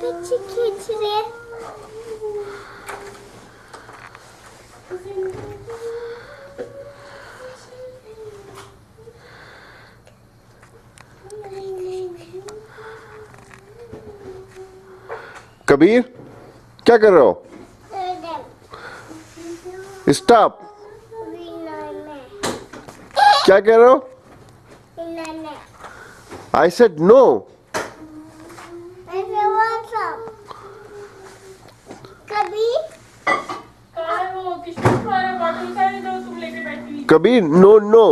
पीछे खींच रहे। कबीर क्या कर रहे हो? स्टॉप। क्या कह रहे हो? I said no. Kabir no no.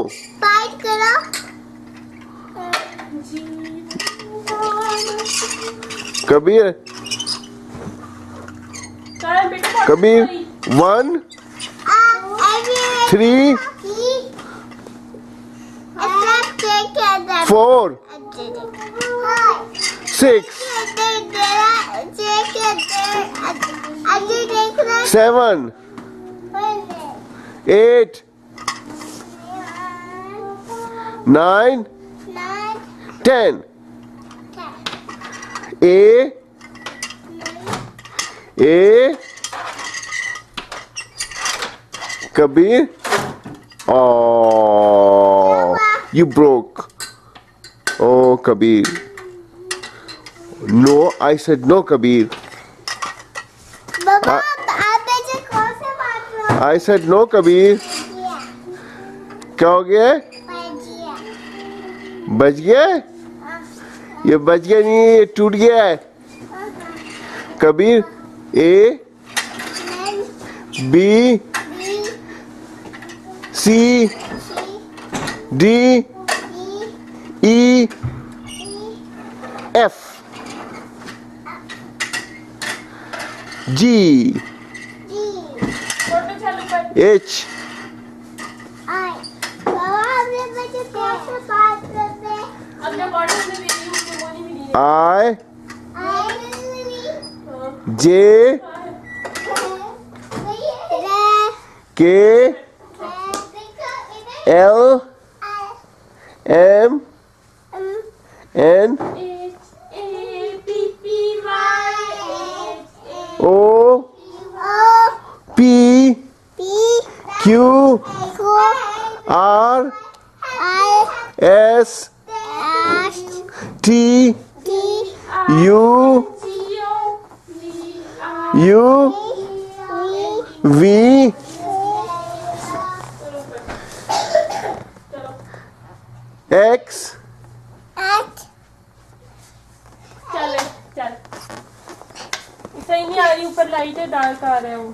Kabir Kabir 1 3 4 6 7 8 9 10 A Kabir. Oh, you broke. Oh, Kabir. No, I said no, Kabir. बाबा आप ऐसे कौन से बात कर रहे हो? I said no, Kabir. क्या हो गया? बच गया? ये बच गया नहीं, ये टूट गया है। Kabir A B C D E F G H I J K L M N O P Q R S T U V X चल चल सही नहीं आ रही, ऊपर लाइट है, डार्क आ रहा है वो।